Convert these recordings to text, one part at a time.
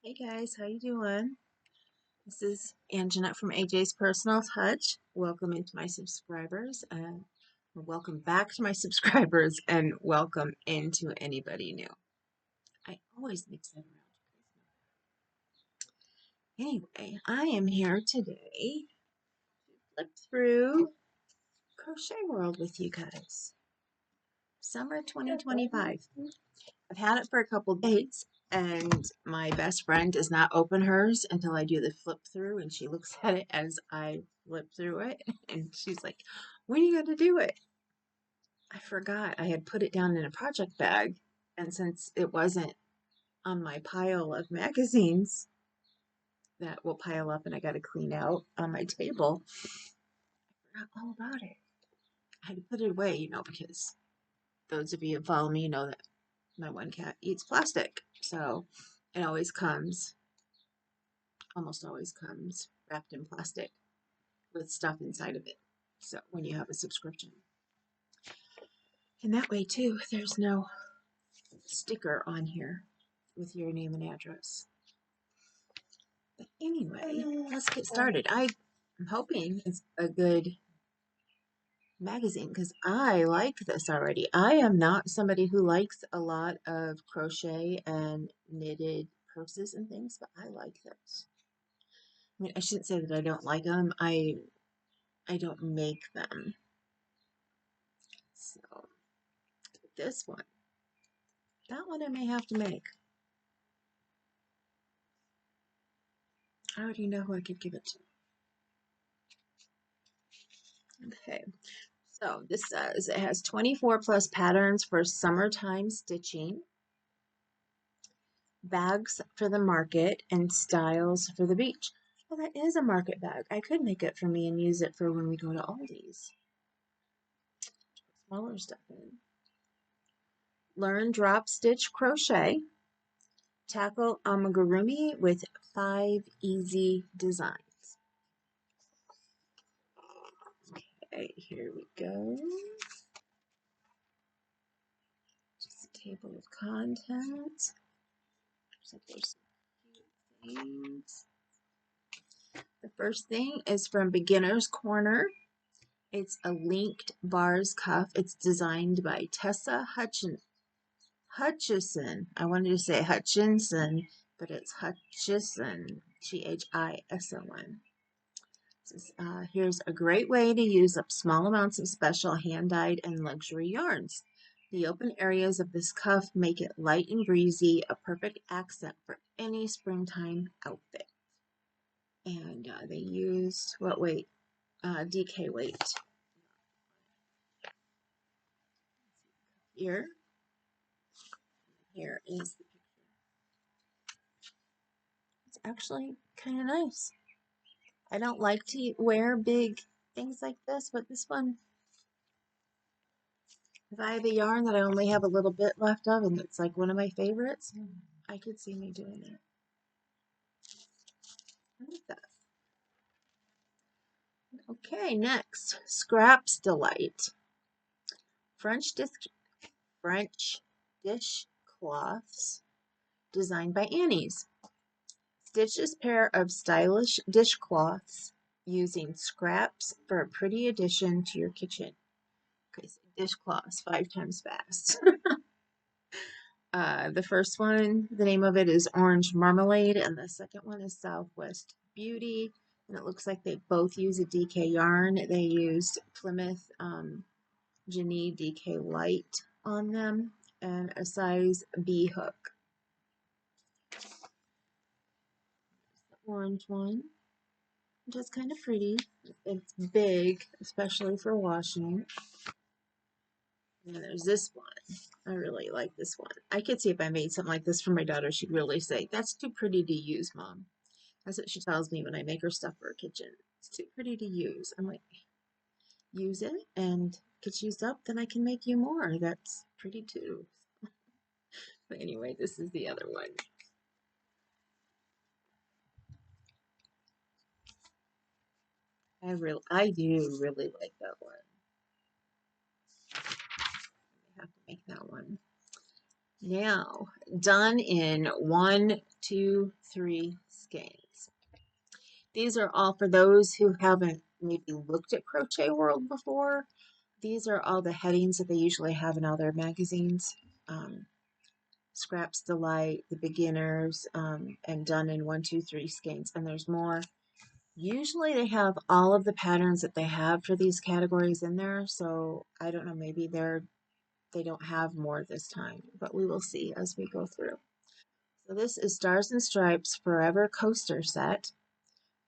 Hey guys, how you doing? This is Anjanette from AJ's Personal Touch. Welcome into my subscribers and welcome back to my subscribers and welcome into anybody new. I always mix that around. Anyway, I am here today to flip through Crochet World with you guys. Summer 2025. I've had it for a couple days, and my best friend does not open hers until I do the flip through, and she looks at it as I flip through it, and she's like, when are you going to do it? I forgot I had put it down in a project bag, and since it wasn't on my pile of magazines that will pile up and I got to clean out on my table, I forgot all about it. I had to put it away, because those of you who follow me know that my one cat eats plastic, so it almost always comes wrapped in plastic with stuff inside of it. So when you have a subscription. And that way too, there's no sticker on here with your name and address. But anyway, let's get started. I'm hoping it's a good magazine because I like this already. I am not somebody who likes a lot of crochet and knitted purses and things, but I like this. I mean, I shouldn't say that I don't like them. I don't make them. So this one, that one I may have to make. I already know who I could give it to. Okay, so this says it has 24 plus patterns for summertime stitching, bags for the market, and styles for the beach. Well, that is a market bag. I could make it for me and use it for when we go to Aldi's. Smaller stuff in. Learn drop stitch crochet. Tackle amigurumi with 5 easy designs. Okay, here we go. Just a table of contents. So there's some cute things. The first thing is from Beginner's Corner. It's a linked bars cuff. It's designed by Tessa Hutchison. I wanted to say Hutchinson, but it's Hutchison. Hison. Here's a great way to use up small amounts of special hand-dyed and luxury yarns. The open areas of this cuff make it light and breezy, a perfect accent for any springtime outfit. And they used, what weight? DK weight. Here is the picture. It's actually kind of nice. I don't like to wear big things like this, but this one, if I have a yarn that I only have a little bit left of and it's like one of my favorites, I could see me doing it. I like that. Okay, next, Scraps Delight. French dishcloths designed by Annie's. Stitch this pair of stylish dishcloths using scraps for a pretty addition to your kitchen. Okay, so dishcloths 5 times fast. The first one, the name of it is Orange Marmalade, and the second one is Southwest Beauty. And it looks like they both use a DK yarn. They used Plymouth Jenny DK Light on them and a size B hook. The orange one, which is kind of pretty. It's big, especially for washing. And then there's this one. I really like this one. I could see if I made something like this for my daughter, she'd really say, "That's too pretty to use, Mom." That's what she tells me when I make her stuff for her kitchen. It's too pretty to use. I'm like, use it, and if it gets used up, then I can make you more. That's pretty too. But anyway, this is the other one. I do really like that one. I have to make that one. Now, done in 1, 2, 3 skeins. These are all for those who haven't maybe looked at Crochet World before. These are all the headings that they usually have in all their magazines. Scraps Delight, the beginners, and done in 1, 2, 3 skeins. And there's more. Usually they have all of the patterns that they have for these categories in there. So I don't know, maybe they don't have more this time, but we will see as we go through. So this is Stars and Stripes Forever Coaster Set.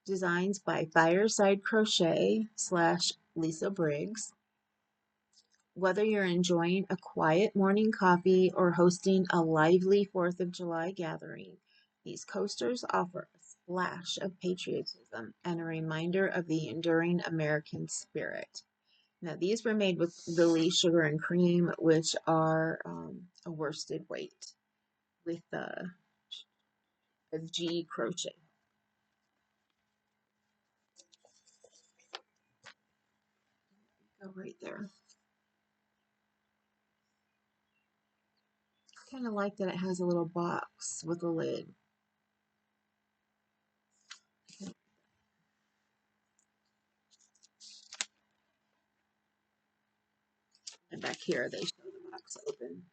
Designs by Fireside Crochet / Lisa Briggs. Whether you're enjoying a quiet morning coffee or hosting a lively 4th of July gathering, these coasters offer a splash of patriotism and a reminder of the enduring American spirit. Now, these were made with Lily Sugar and Cream, which are a worsted weight with the G crochet. Go right there. Kind of like that it has a little box with a lid. And back here they show the box open.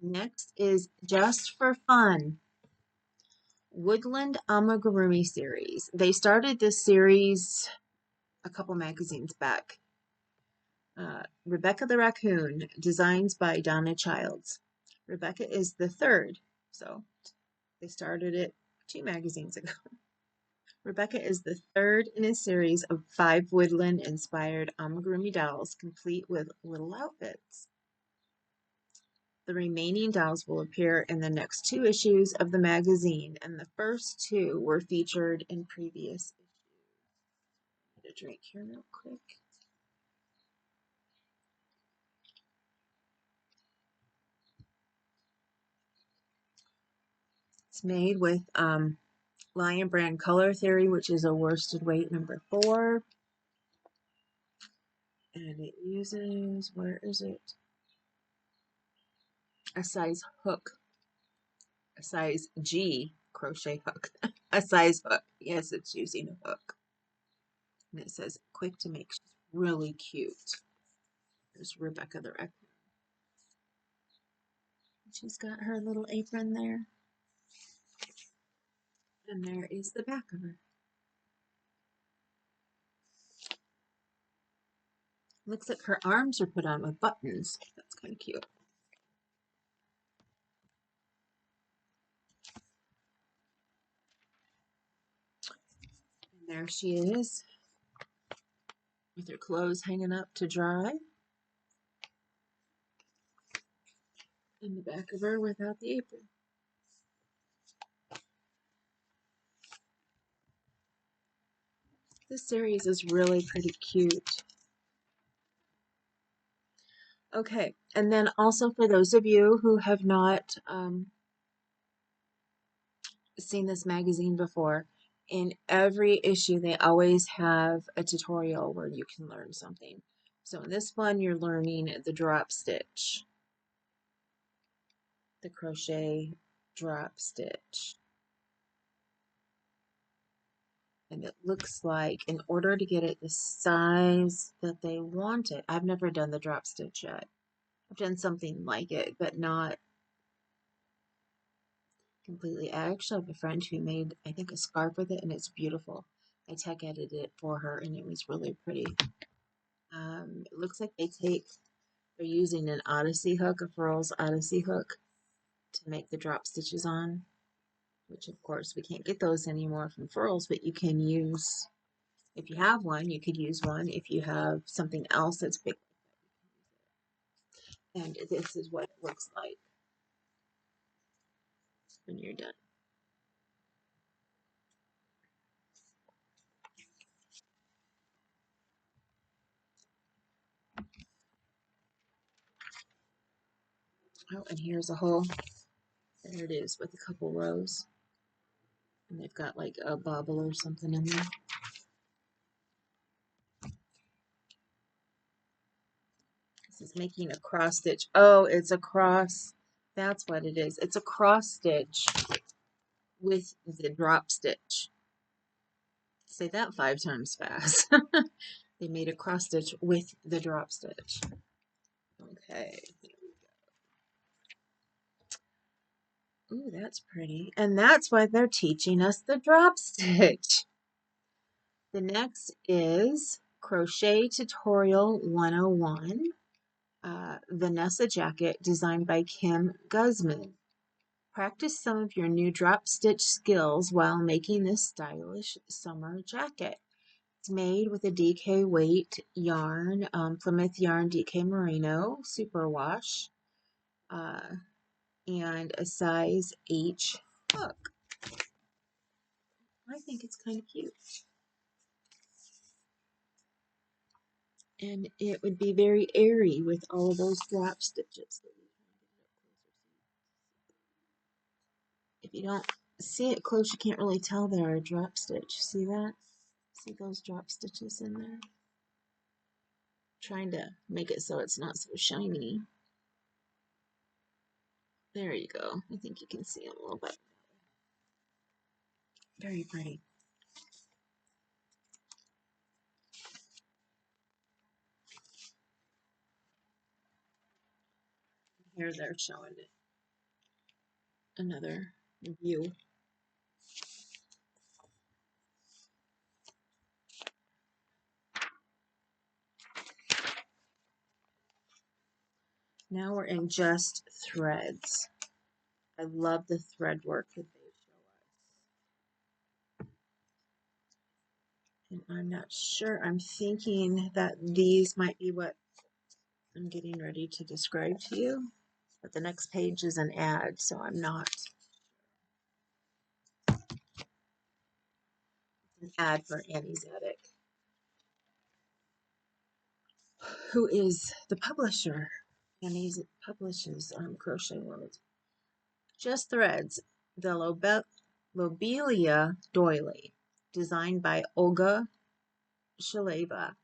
Next is Just for Fun, Woodland Amigurumi series. They started this series a couple magazines back. Rebecca the Raccoon, designs by Donna Childs. Rebecca is the third, so they started it 2 magazines ago. Rebecca is the third in a series of 5 woodland-inspired amigurumi dolls, complete with little outfits. The remaining dolls will appear in the next 2 issues of the magazine, and the first 2 were featured in previous issues. Get a drink here real quick. It's made with Lion Brand Color Theory, which is a worsted weight number 4. And it uses, where is it? A size hook. A size G crochet hook. A size hook. Yes, it's using a hook. And it says quick to make. She's really cute. There's Rebecca the Raccoon. She's got her little apron there. And there is the back of her. Looks like her arms are put on with buttons. That's kind of cute. And there she is with her clothes hanging up to dry. And the back of her without the apron. This series is really pretty cute. Okay, and then also for those of you who have not seen this magazine before, in every issue they always have a tutorial where you can learn something. So in this one you're learning the drop stitch, the crochet drop stitch. And it looks like in order to get it the size that they want it, I've never done the drop stitch yet. I've done something like it, but not completely. I actually have a friend who made, I think, a scarf with it, and it's beautiful. I tech edited it for her, and it was really pretty. It looks like they're using an Odyssey hook, a Furls Odyssey hook, to make the drop stitches on, which of course we can't get those anymore from Furls, but you can use, if you have one, you could use one. If you have something else that's big, and this is what it looks like when you're done. Oh, and here's a hole. There it is with a couple rows. And they've got like a bobble or something in there. This is making a cross stitch. Oh, it's a cross. That's what it is. It's a cross stitch with the drop stitch. Say that 5 times fast. They made a cross stitch with the drop stitch. Okay. Ooh, that's pretty. And that's why they're teaching us the drop stitch. The next is Crochet Tutorial 101. Vanessa jacket designed by Kim Guzman. Practice some of your new drop stitch skills while making this stylish summer jacket. It's made with a DK weight yarn, Plymouth Yarn DK Merino Superwash, and a size H hook. I think it's kind of cute. And it would be very airy with all of those drop stitches. If you don't see it close, you can't really tell they're a drop stitch. See that? See those drop stitches in there? Trying to make it so it's not so shiny. There you go. I think you can see them a little bit. Very pretty. Here they're showing it. Another view. Now we're in just threads. I love the thread work that they show us. And I'm not sure. I'm thinking that these might be what I'm getting ready to describe to you. But the next page is an ad, so I'm not. An ad for Annie's Attic, who is the publisher. Annie's publishes Crochet World. Just Threads, the Lobelia doily, designed by Olga Shaleva.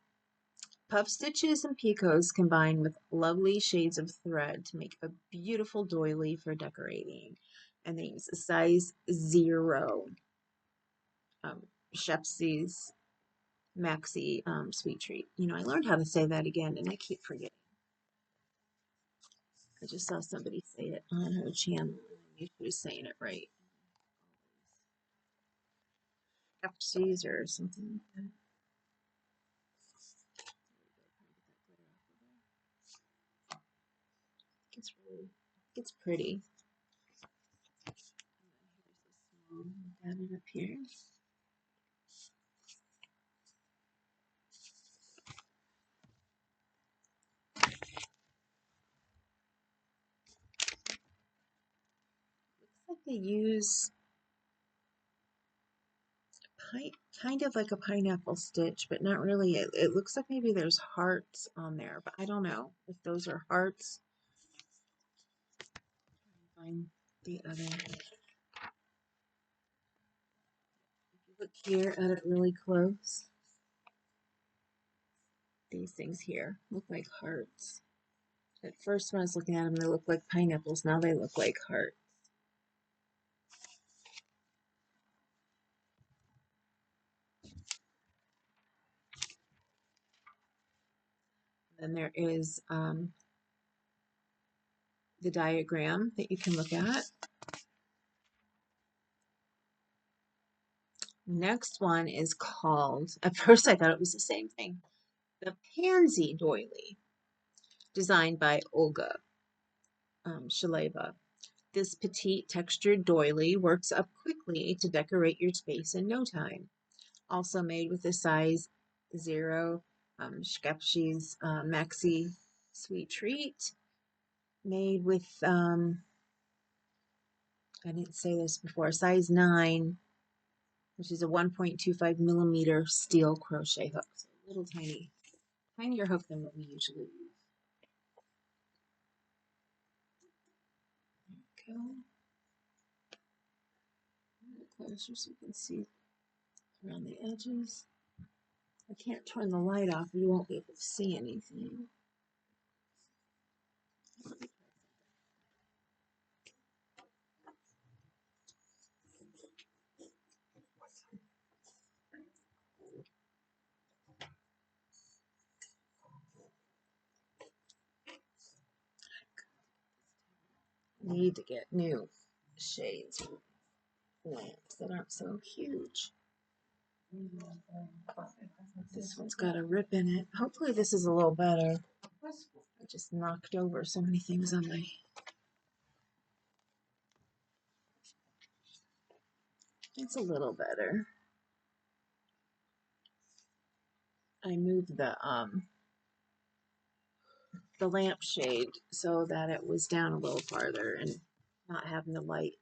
Puff stitches and picots combined with lovely shades of thread to make a beautiful doily for decorating. And they use a size 0. Shepsy's Maxi Sweet Treat. You know, I learned how to say that again, and I keep forgetting. I just saw somebody say it on her channel, and I knew she was saying it right. Shepsy's or something like that. It's pretty. Add it up here. Looks like they use kind of like a pineapple stitch, but not really. It looks like maybe there's hearts on there, but I don't know if those are hearts. Find the other. If you look here at it really close, these things here look like hearts. At first, when I was looking at them, they look like pineapples. Now they look like hearts. Then there is the diagram that you can look at. Next one is called, at first I thought it was the same thing, the Pansy Doily, designed by Olga Shaleva. This petite textured doily works up quickly to decorate your space in no time. Also made with a size 0 Shepsy's Maxi Sweet Treat. Made with, I didn't say this before, size 9, which is a 1.25 millimeter steel crochet hook. So a little tinier hook than what we usually use. There we go. A little closer so you can see around the edges. I can't turn the light off, you won't be able to see anything. Need to get new shades of lamps that aren't so huge. This one's got a rip in it. Hopefully this is a little better. I just knocked over so many things on my... It's a little better. I moved the lampshade so that it was down a little farther and not having the light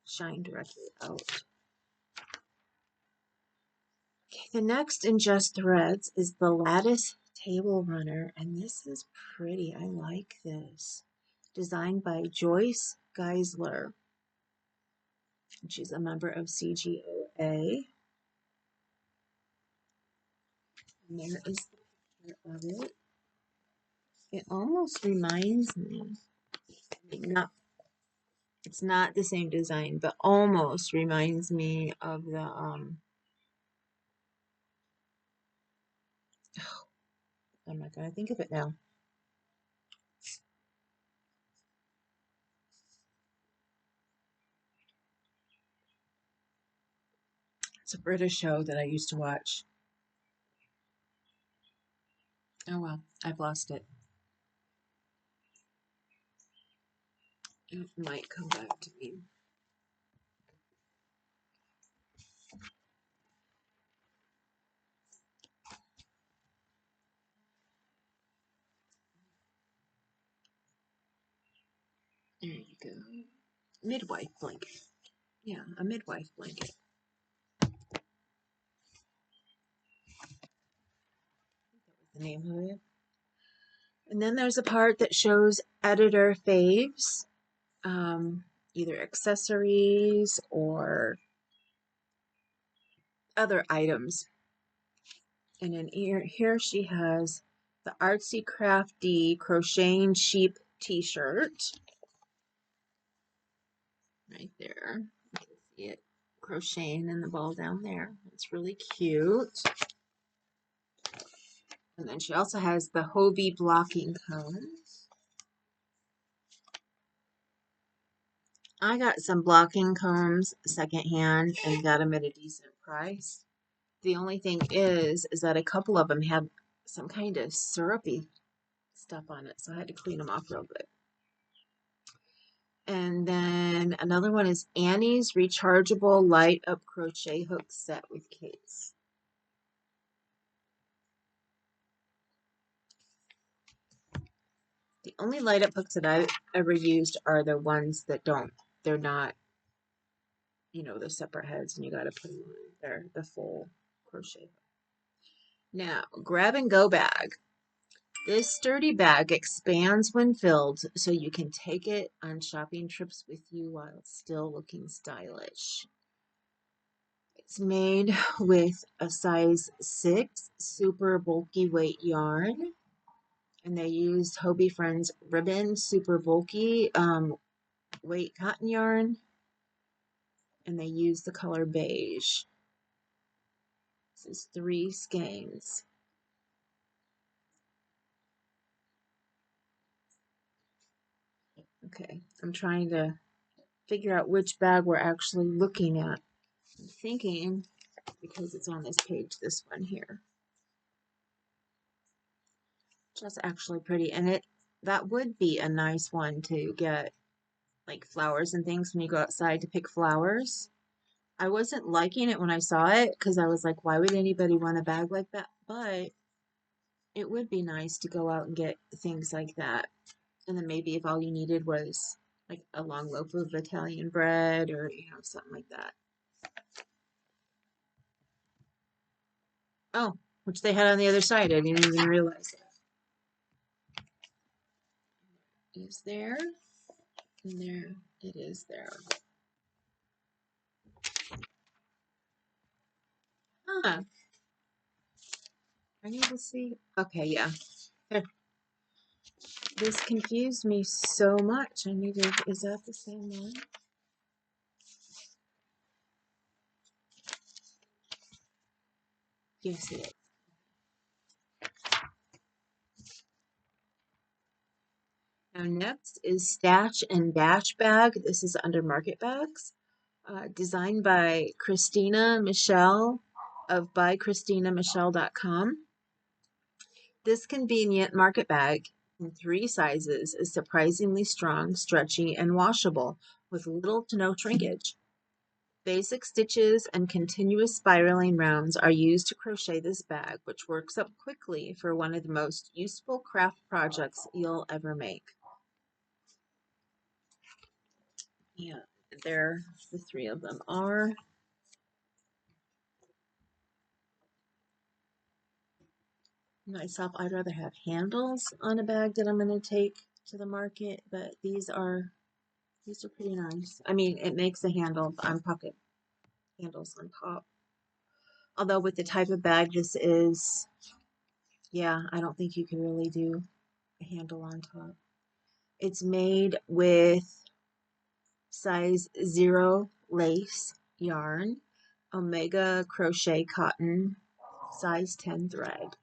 shine directly out. Okay, the next in Just Threads is the Lattice Table Runner, and this is pretty. I like this. Designed by Joyce Geisler. She's a member of CGOA. And there is the picture of it. It almost reminds me, not, it's not the same design, but almost reminds me of the, I'm not going to think of it now. It's a British show that I used to watch. Oh well, I've lost it. It might come back to me. There you go. Midwife blanket. Yeah, a midwife blanket. That was the name of it. And then there's a part that shows editor faves, either accessories or other items. And in here she has the Artsy Crafty Crocheting Sheep t-shirt. Right there. You can see it crocheting in the ball down there. It's really cute. And then she also has the Hobie blocking cones. I got some blocking combs secondhand and got them at a decent price. The only thing is that a couple of them had some kind of syrupy stuff on it, so I had to clean them off real good. And then another one is Annie's rechargeable light up crochet hook set with case. The only light up hooks that I've ever used are the ones that they're not, you know, the separate heads and you got to put them on. They're the full crochet hook. Now, grab and go bag. This sturdy bag expands when filled so you can take it on shopping trips with you while still looking stylish. It's made with a size 6 super bulky weight yarn. And they used Hobie Friends ribbon super bulky weight cotton yarn. And they used the color beige. This is 3 skeins. Okay, I'm trying to figure out which bag we're actually looking at. I'm thinking, because it's on this page, this one here. That's actually pretty, and that would be a nice one to get like flowers and things when you go outside to pick flowers. I wasn't liking it when I saw it because I was like, why would anybody want a bag like that? But it would be nice to go out and get things like that. And then maybe if all you needed was like a long loaf of Italian bread or, you know, something like that. Oh, which they had on the other side. I didn't even realize that. Is there? And there it is there. Huh. I need to see. Okay, yeah. Here. This confused me so much. I needed, is that the same one? Yes, it is. Now next is Stash and Dash Bag. This is under Market Bags. Designed by Christina Michelle of bychristinamichelle.com. This convenient market bag in 3 sizes is surprisingly strong, stretchy, and washable with little to no shrinkage. Basic stitches and continuous spiraling rounds are used to crochet this bag, which works up quickly for one of the most useful craft projects you'll ever make. Yeah, there the 3 of them are. Myself, I'd rather have handles on a bag that I'm going to take to the market, but these are pretty nice. I mean, it makes a handle on pocket handles on top. Although with the type of bag this is, yeah, I don't think you can really do a handle on top. It's made with size 0 lace yarn, Omega crochet cotton, size 10 thread.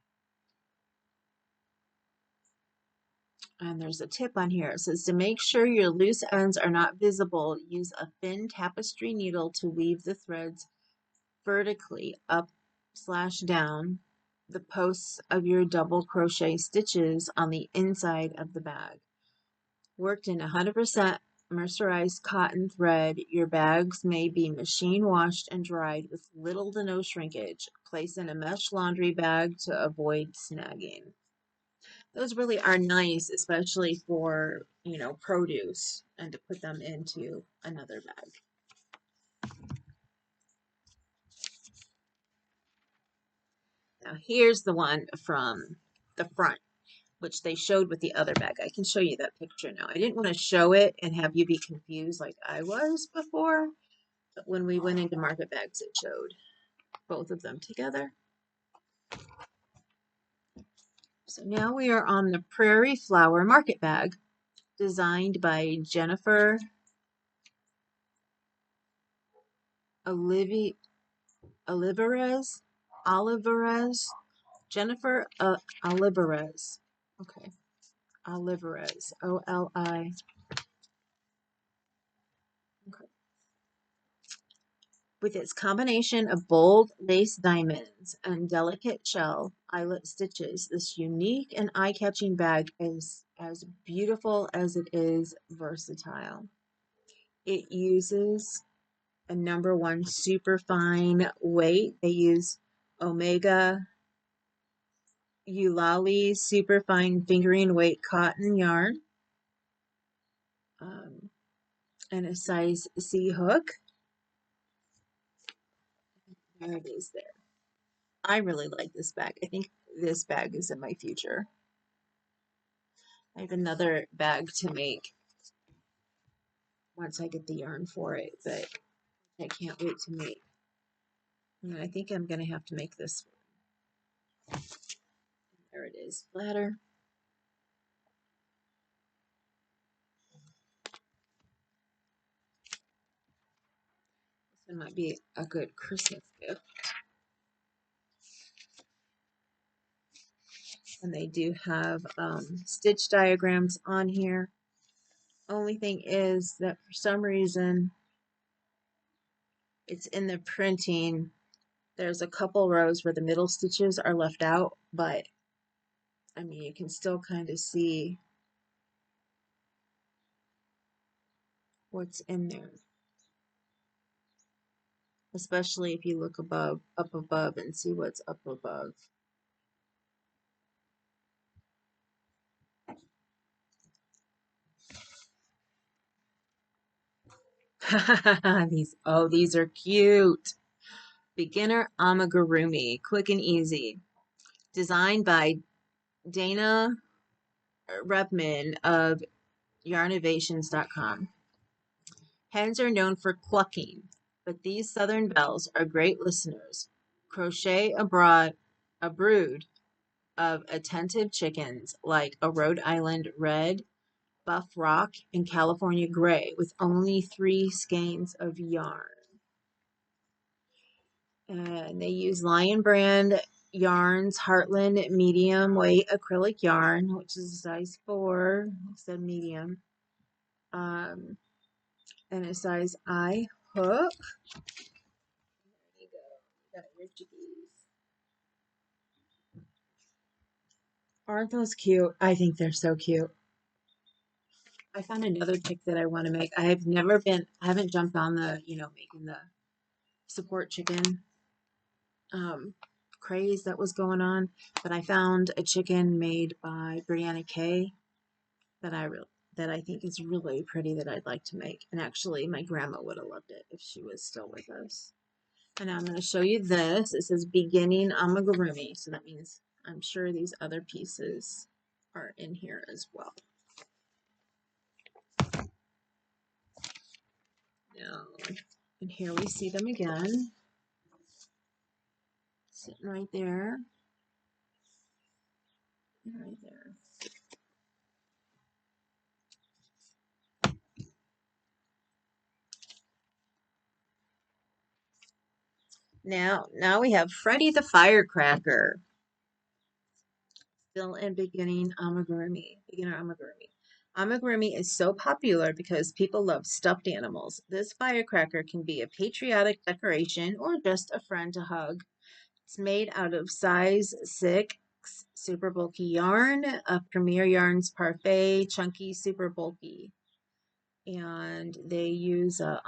And there's a tip on here. It says to make sure your loose ends are not visible, use a thin tapestry needle to weave the threads vertically up/down the posts of your double crochet stitches on the inside of the bag. Worked in 100% mercerized cotton thread, your bags may be machine washed and dried with little to no shrinkage. Place in a mesh laundry bag to avoid snagging. Those really are nice, especially for, you know, produce and to put them into another bag. Now here's the one from the front, which they showed with the other bag. I can show you that picture now. I didn't want to show it and have you be confused like I was before, but when we went into market bags, it showed both of them together. So now we are on the Prairie Flower market bag, designed by Jennifer Olivarez. Jennifer Olivarez. Okay. Olivarez. O-L-I. Okay. With its combination of bold lace diamonds and delicate shell eyelet stitches, this unique and eye-catching bag is as beautiful as it is versatile. It uses a #1 super fine weight. They use Omega Eulalie super fine fingering weight cotton yarn and a size C hook. There it is there. I really like this bag. I think this bag is in my future. I have another bag to make once I get the yarn for it, but I can't wait to make. And I think I'm going to have to make this one. There it is, flatter. This one might be a good Christmas gift. And they do have stitch diagrams on here. Only thing is that for some reason it's in the printing. There's a couple rows where the middle stitches are left out, but I mean, you can still kind of see what's in there. Especially if you look up above and see what's up above. These are cute. Beginner amigurumi, quick and easy. Designed by Dana Repman of yarnivations.com. Hens are known for clucking, but these southern belles are great listeners. Crochet a brood of attentive chickens like a Rhode Island red, buff rock, and California gray with only 3 skeins of yarn. And they use Lion brand yarns, Heartland medium weight acrylic yarn, which is a size 4, I said medium, and a size I hook. There you go. You got your chickies. Aren't those cute? I think they're so cute. I found another chick that I want to make. I haven't jumped on the, making the support chicken craze that was going on, but I found a chicken made by Brianna Kay that I think is really pretty that I'd like to make. And actually, my grandma would have loved it if she was still with us. And now I'm going to show you this. It says beginning amigurumi, so that means I'm sure these other pieces are in here as well. Now, and here we see them again, sitting right there, and right there. Now we have Freddy the Firecracker, still in beginner amigurumi. Amigurumi is so popular because people love stuffed animals. This firecracker can be a patriotic decoration or just a friend to hug. It's made out of size 6 super bulky yarn, a Premier Yarns Parfait chunky super bulky, and they use a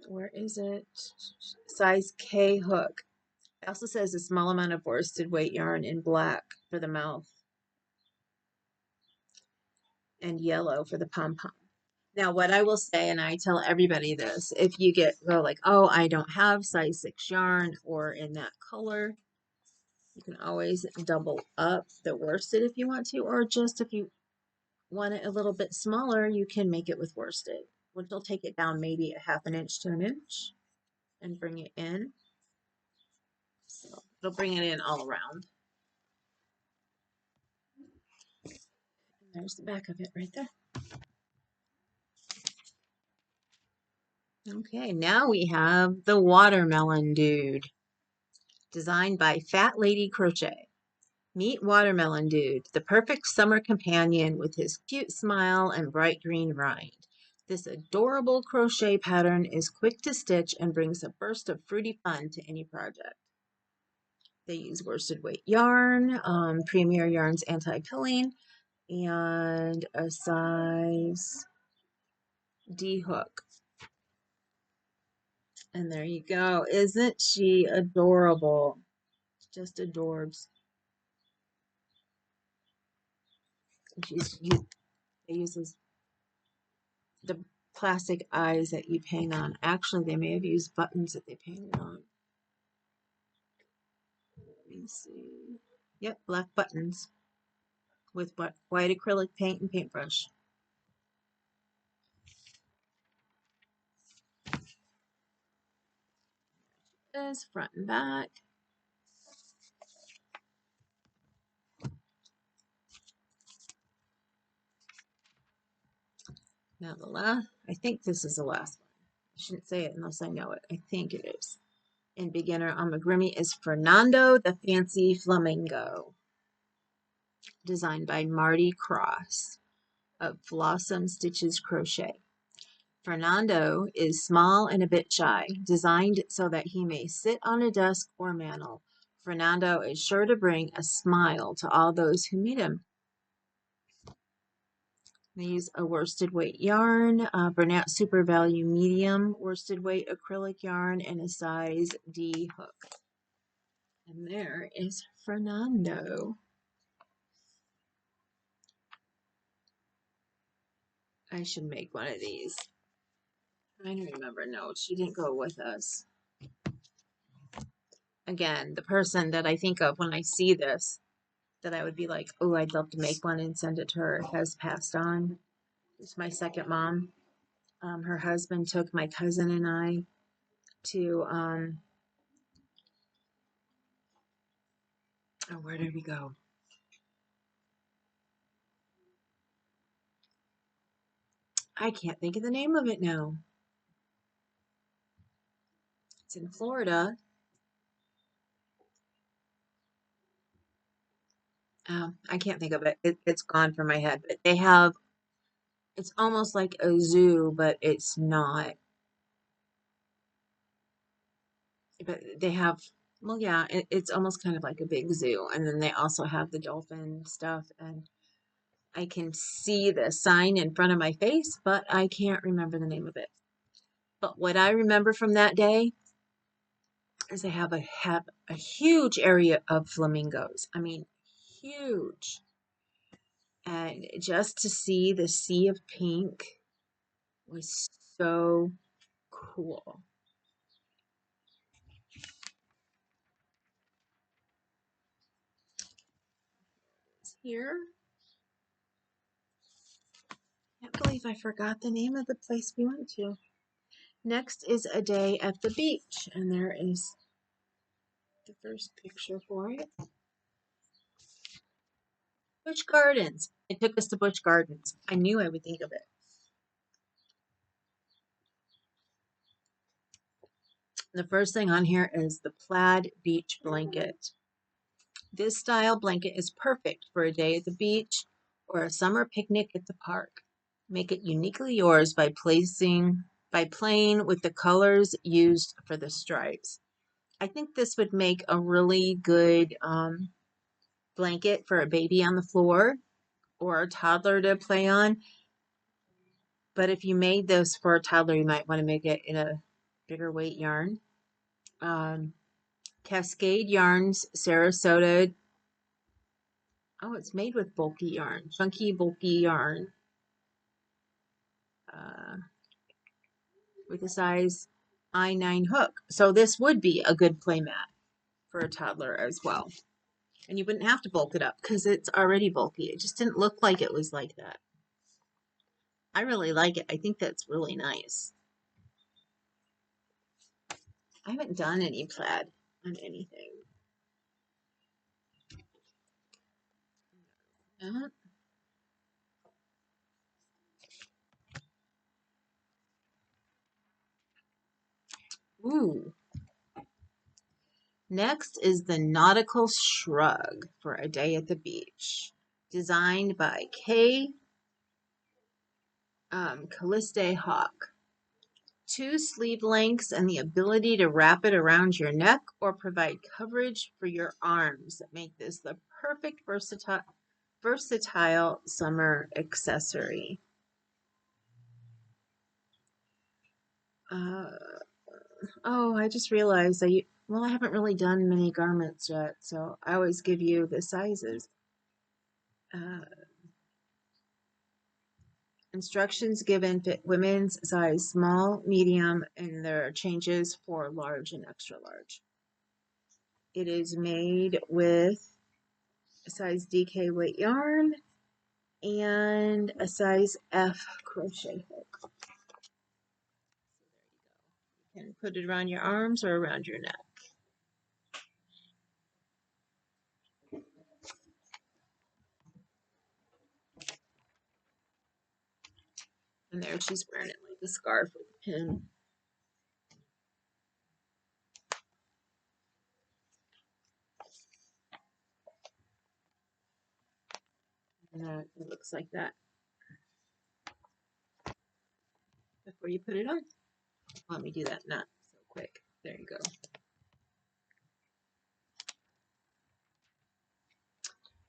where is it? Size K hook. It also says a small amount of worsted weight yarn in black for the mouth and yellow for the pom-pom. Now, what I will say, and I tell everybody this, if you go like, oh, I don't have size 6 yarn or in that color, you can always double up the worsted if you want to, or just if you want it a little bit smaller, you can make it with worsted, which will take it down maybe a 1/2 inch to 1 inch and bring it in. So it'll bring it in all around. And there's the back of it right there. Okay, now we have the Watermelon Dude, designed by Fat Lady Crochet. Meet Watermelon Dude, the perfect summer companion with his cute smile and bright green rind. This adorable crochet pattern is quick to stitch and brings a burst of fruity fun to any project. They use worsted weight yarn, Premier Yarns anti-pilling, and a size D hook. And there you go. Isn't she adorable? Just adorbs. It uses the plastic eyes that you paint on. Actually, they may have used buttons that they painted on. Let me see. Yep, black buttons with white acrylic paint and paintbrush. This front and back. Now I think this is the last one. I shouldn't say it unless I know it. I think it is. In beginner amigurumi is Fernando the Fancy Flamingo, designed by Marty Cross of Blossom Stitches Crochet. Fernando is small and a bit shy, designed so that he may sit on a desk or mantel. Fernando is sure to bring a smile to all those who meet him. They use a worsted weight yarn, Bernat Super Value medium worsted weight acrylic yarn, and a size D hook. And there is Fernando. I should make one of these. I don't remember. No, she didn't go with us. Again, the person that I think of when I see this, that I would be like, oh, I'd love to make one and send it to her, has passed on. It's my second mom. Her husband took my cousin and I to Oh, where did we go? I can't think of the name of it now. It's in Florida. I can't think of it. It's gone from my head. But they have, it's almost like a zoo, but it's not. But they have, well, yeah, it's almost kind of like a big zoo. And then they also have the dolphin stuff. And I can see the sign in front of my face, but I can't remember the name of it. But what I remember from that day is they have a huge area of flamingos. I mean, huge. And just to see the sea of pink was so cool. Here, I can't believe I forgot the name of the place we went to. Next is a day at the beach, and there is the first picture for it. Busch Gardens. It took us to Busch Gardens. I knew I would think of it. The first thing on here is the plaid beach blanket. This style blanket is perfect for a day at the beach or a summer picnic at the park. Make it uniquely yours by playing with the colors used for the stripes. I think this would make a really good blanket for a baby on the floor or a toddler to play on. But if you made this for a toddler, you might want to make it in a bigger weight yarn. Cascade Yarns, Sarasota. Oh, it's made with bulky yarn, chunky bulky yarn, uh, with a size I9 hook. So this would be a good play mat for a toddler as well. And you wouldn't have to bulk it up because it's already bulky. It just didn't look like it was like that. I really like it. I think that's really nice. I haven't done any plaid on anything. Uh, Ooh. Next is the Nautical Shrug for a day at the beach. Designed by Calliste Hawk. 2 sleeve lengths and the ability to wrap it around your neck or provide coverage for your arms that make this the perfect versatile summer accessory. Oh, I just realized I haven't really done many garments yet, so I always give you the sizes. Uh, Instructions given fit women's size small, medium, and there are changes for large and extra large. It is made with a size DK weight yarn and a size F crochet hook. You can put it around your arms or around your neck. And there she's wearing it like a scarf with a pin. And it looks like that before you put it on. Let me do that not so quick. There you go.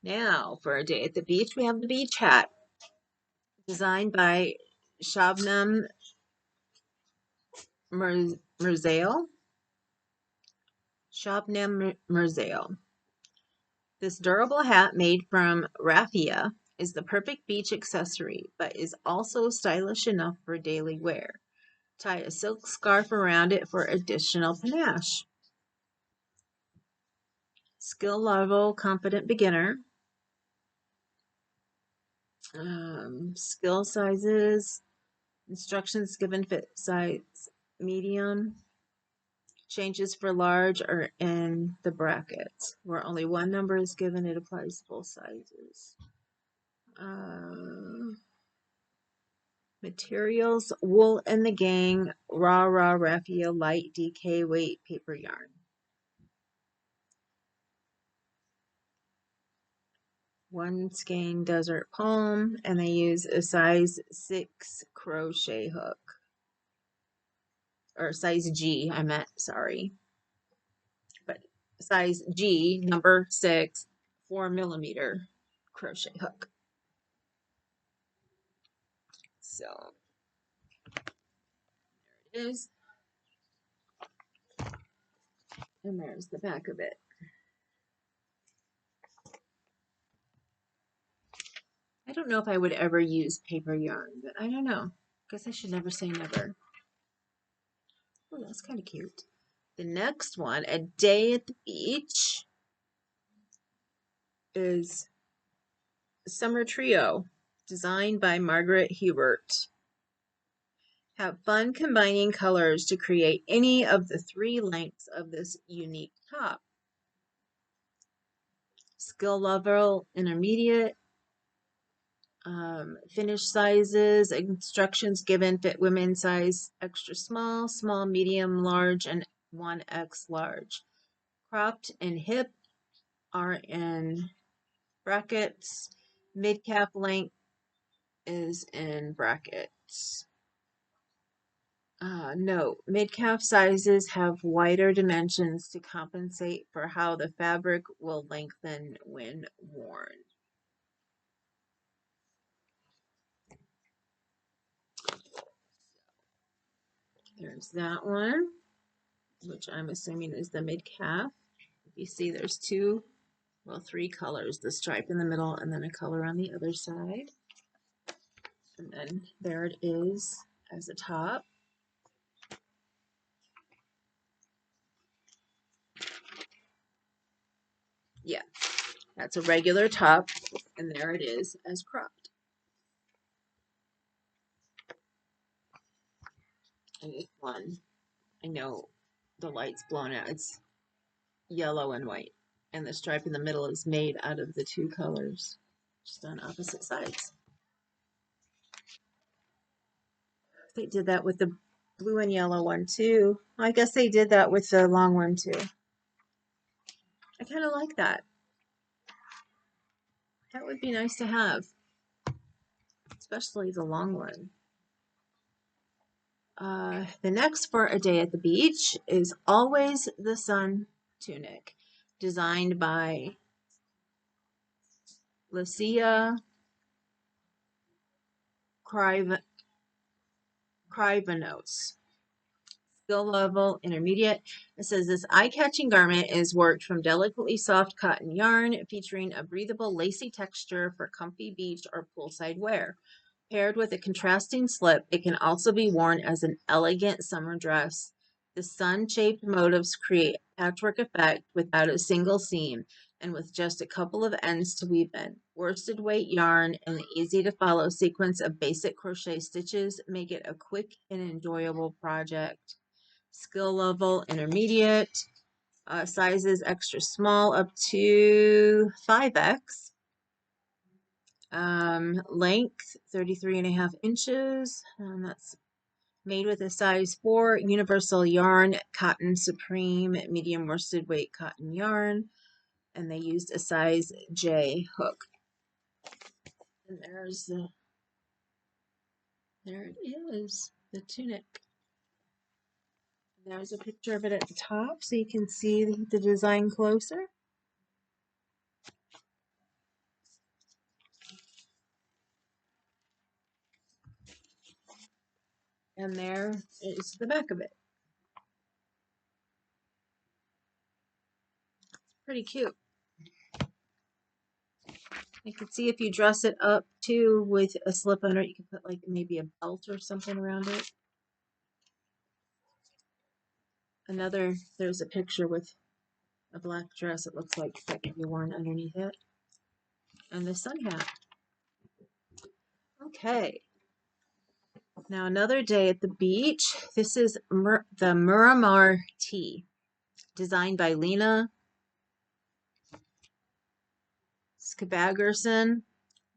Now, for a day at the beach, we have the beach hat. Designed by Shabnam Mirzail. Shabnam Mirzail. This durable hat made from raffia is the perfect beach accessory, but is also stylish enough for daily wear. Tie a silk scarf around it for additional panache. Skill level, confident beginner. Skill sizes, instructions given fit size medium. Changes for large are in the brackets. Where only one number is given, it applies to both sizes. Materials, wool and the gang, raw raffia, light DK weight paper yarn. One skein desert palm, and they use a size 6 crochet hook. Or size G, I meant, sorry. But size G, number 6, 4mm crochet hook. So, there it is. And there's the back of it. I don't know if I would ever use paper yarn, but I don't know. Guess I should never say never. Oh, that's kind of cute. The next one, A Day at the Beach, is Summer Trio, designed by Margaret Hubert. Have fun combining colors to create any of the 3 lengths of this unique top. Skill level intermediate, finish sizes, instructions given, fit women's size extra small, small, medium, large, and 1X large. Cropped and hip are in brackets. Mid-calf length is in brackets. Note, mid-calf sizes have wider dimensions to compensate for how the fabric will lengthen when worn. There's that one, which I'm assuming is the mid-calf. You see there's 3 colors, the stripe in the middle and then a color on the other side. And then there it is as a top. Yeah, that's a regular top, and there it is as cropped. And this one, I know the light's blown out. It's yellow and white, and the stripe in the middle is made out of the 2 colors, just on opposite sides. They did that with the blue and yellow one too. I guess they did that with the long one too. I kind of like that. That would be nice to have, especially the long one. The next for A Day at the Beach is Always the Sun tunic, designed by Lucia Krivanos. Skill level intermediate. It says this eye-catching garment is worked from delicately soft cotton yarn, featuring a breathable, lacy texture for comfy beach or poolside wear. Paired with a contrasting slip, it can also be worn as an elegant summer dress. The sun-shaped motifs create a patchwork effect without a single seam and with just a couple of ends to weave in. Worsted weight yarn and the easy-to-follow sequence of basic crochet stitches make it a quick and enjoyable project. Skill level intermediate, sizes extra small up to 5X. Length 33.5 inches, and that's made with a size 4 universal yarn, cotton supreme, medium worsted weight cotton yarn, and they used a size J hook. And there it is, the tunic. There's a picture of it at the top so you can see the design closer. And there is the back of it. Pretty cute. You can see if you dress it up too with a slip under it, you can put like maybe a belt or something around it. There's a picture with a black dress, it looks like, that can be worn underneath it. And the sun hat. Okay. Now another day at the beach. This is the Miramar Tea, designed by Lena Skabagerson.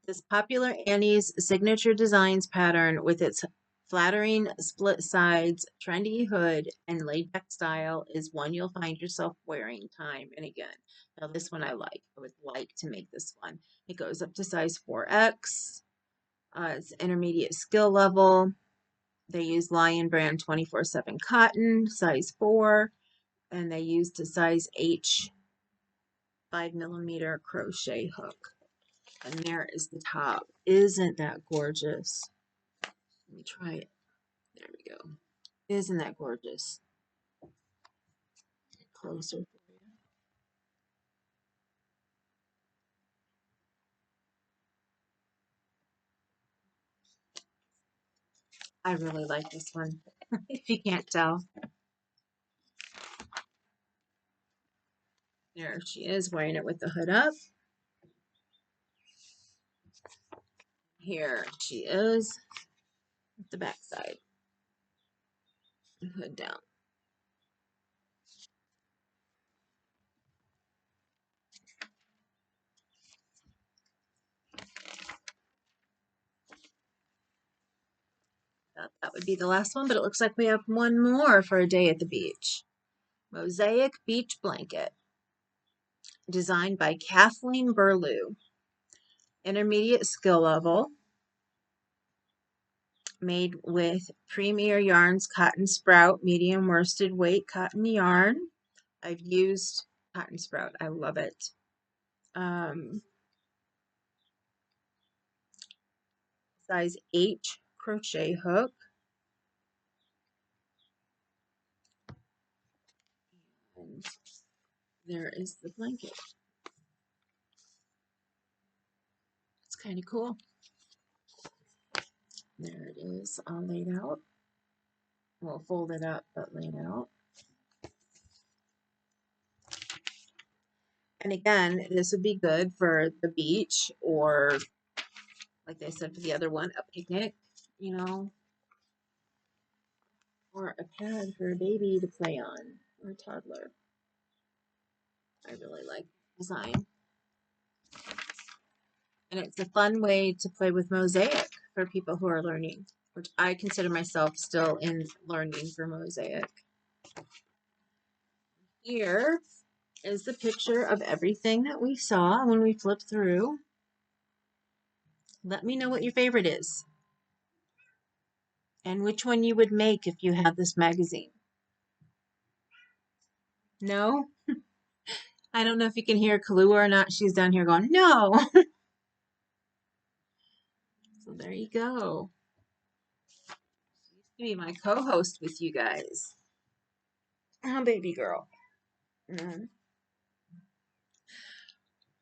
This popular Annie's signature designs pattern with its flattering split sides, trendy hood, and laid-back style is one you'll find yourself wearing time and again. Now this one I like. I would like to make this one. It goes up to size 4X. It's intermediate skill level. They use Lion brand 24/7 cotton, size 4, and they used a size H 5mm crochet hook. And there is the top. Isn't that gorgeous? Let me try it. There we go. Isn't that gorgeous? Closer for you. I really like this one, if you can't tell. There she is, wearing it with the hood up. Here she is with the back side. Hood down. Thought that would be the last one, but it looks like we have one more for a day at the beach. Mosaic Beach Blanket, designed by Kathleen Burlew. Intermediate skill level, made with Premier Yarns Cotton Sprout medium worsted weight cotton yarn. I've used Cotton Sprout. I love it. Size H crochet hook. And there is the blanket. It's kind of cool. There it is, all laid out. Well, folded up, but laid out. And again, this would be good for the beach or, like I said for the other one, a picnic, you know, or a pad for a baby to play on, or a toddler. I really like the design. And it's a fun way to play with mosaic for people who are learning, which I consider myself still in learning for mosaic. Here is the picture of everything that we saw when we flipped through. Let me know what your favorite is and which one you would make if you had this magazine. No? I don't know if you can hear Kahlua or not. She's down here going, no. So there you go. She used to be my co-host with you guys. Oh, baby girl. And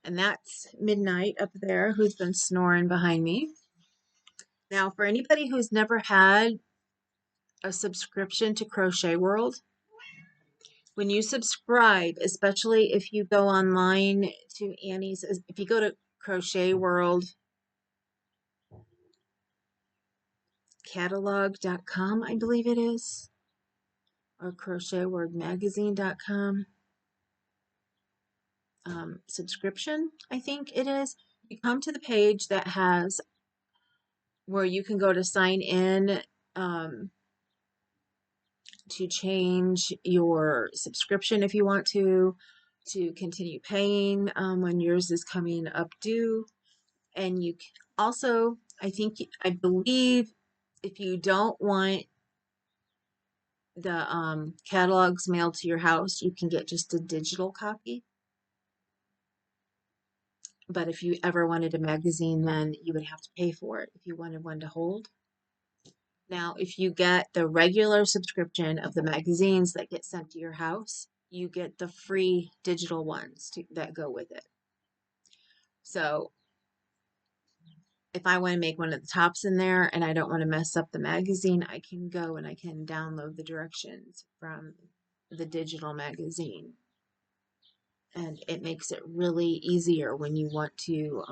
that's Midnight up there, who's been snoring behind me. Now, for anybody who's never had a subscription to Crochet World, when you subscribe, especially if you go online to Annie's, if you go to Crochet World catalog.com, I believe it is, or crochetworldmagazine.com subscription, I think it is, you come to the page that has where you can go to sign in to change your subscription if you want to continue paying when yours is coming up due. And you also, I believe, if you don't want the catalogs mailed to your house, you can get just a digital copy. But if you ever wanted a magazine, then you would have to pay for it if you wanted one to hold. Now, if you get the regular subscription of the magazines that get sent to your house, you get the free digital ones that go with it. So if I want to make one of the tops in there and I don't want to mess up the magazine, I can go and I can download the directions from the digital magazine. And it makes it really easier when you want to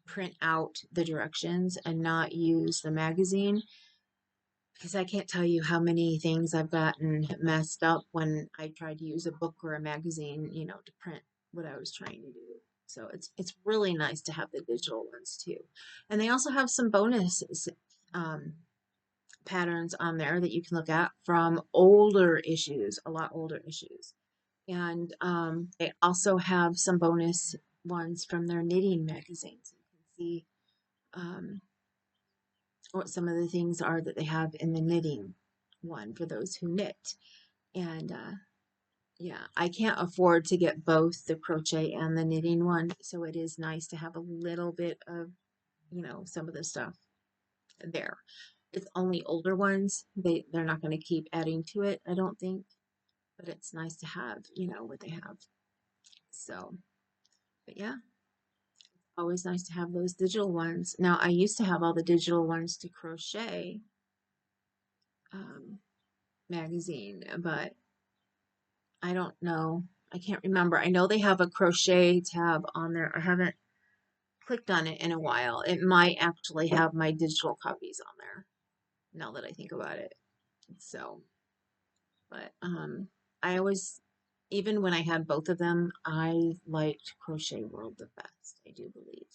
print out the directions and not use the magazine. because I can't tell you how many things I've gotten messed up when I tried to use a book or a magazine, you know, to print what I was trying to do. So it's really nice to have the digital ones too. And they also have some bonus um, patterns on there that you can look at from older issues, a lot older issues. And they also have some bonus ones from their knitting magazines. You can see what some of the things are that they have in the knitting one for those who knit. And yeah, I can't afford to get both the crochet and the knitting one, so it is nice to have a little bit of, you know, some of the stuff there. It's only older ones. They're not going to keep adding to it, I don't think, but it's nice to have, you know, what they have. So, but yeah, always nice to have those digital ones. Now, I used to have all the digital ones to crochet magazine, but I don't know. I can't remember. I know they have a crochet tab on there. I haven't clicked on it in a while. It might actually have my digital copies on there now that I think about it. So, but I always, even when I had both of them, I liked Crochet World the best, I do believe.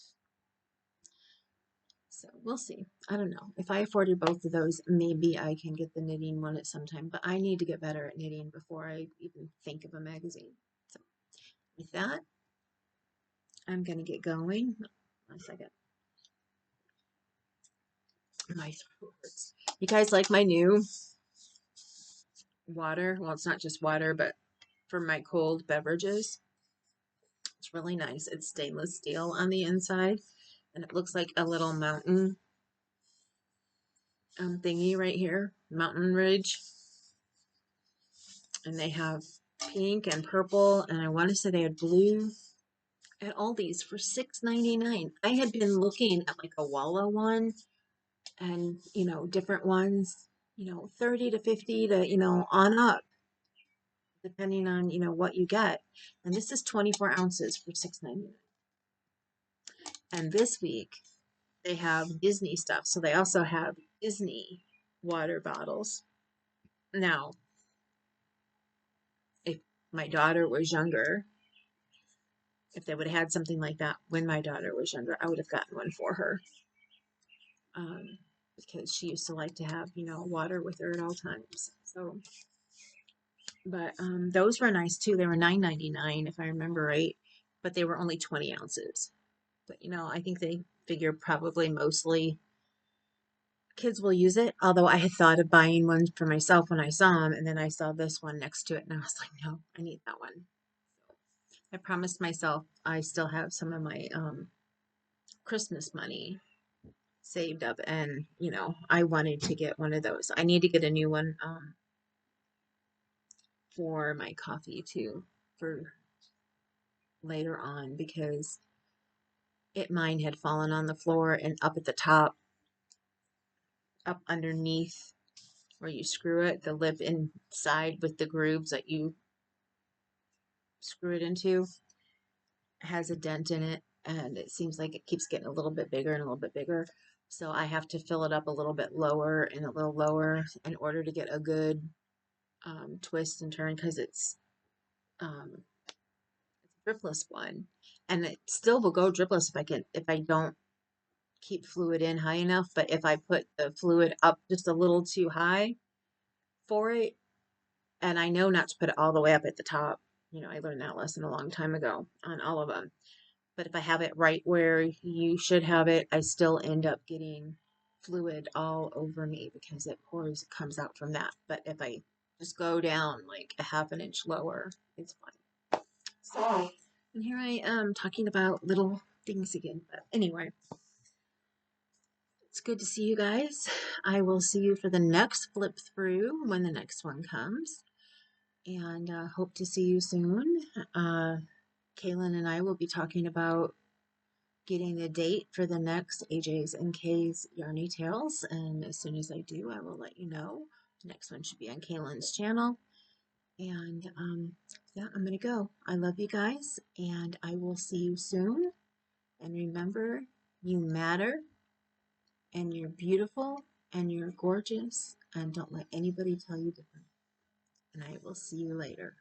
So we'll see. I don't know. If I afforded both of those, maybe I can get the knitting one at some time, but I need to get better at knitting before I even think of a magazine. So with that, I'm going to get going. 1 second. My throat hurts. You guys like my new water? Well, it's not just water, but for my cold beverages. It's really nice. It's stainless steel on the inside, and it looks like a little mountain thingy right here, mountain ridge. And they have pink and purple, and I want to say they had blue at Aldi's for $6.99. I had been looking at like a Walla one and, you know, different ones, you know, 30 to 50 to, you know, on up, depending on, you know, what you get. And this is 24 ounces for $6.99. And this week they have Disney stuff. So they also have Disney water bottles. Now, if my daughter was younger, if they would have had something like that when my daughter was younger, I would have gotten one for her. Because she used to like to have, you know, water with her at all times. So, but those were nice too. They were $9.99 if I remember right, but they were only 20 ounces. But you know, I think they figure probably mostly kids will use it. Although I had thought of buying one for myself when I saw them, and then I saw this one next to it, and I was like, no, I need that one. I promised myself I still have some of my Christmas money saved up, and you know, I wanted to get one of those. I need to get a new one for my coffee too, for later on, because mine had fallen on the floor and up at the top, up underneath where you screw it, the lip inside with the grooves that you screw it into has a dent in it, and it seems like it keeps getting a little bit bigger and a little bit bigger. So I have to fill it up a little bit lower and a little lower in order to get a good twist and turn, because it's a dripless one, and it still will go dripless if I don't keep fluid in high enough. But if I put the fluid up just a little too high for it, and I know not to put it all the way up at the top, you know, I learned that lesson a long time ago on all of them. But if I have it right where you should have it, I still end up getting fluid all over me because it comes out from that. But if I just go down like a half an inch lower, it's fine. So, and here I am talking about little things again. But anyway, it's good to see you guys. I will see you for the next flip through when the next one comes. And hope to see you soon. Kaylin and I will be talking about getting the date for the next AJ's and K's Yarny Tales. And as soon as I do, I will let you know. The next one should be on Kaylin's channel. And yeah, I'm going to go. I love you guys, and I will see you soon. And remember, you matter, and you're beautiful, and you're gorgeous, And don't let anybody tell you different. And I will see you later.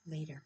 Later.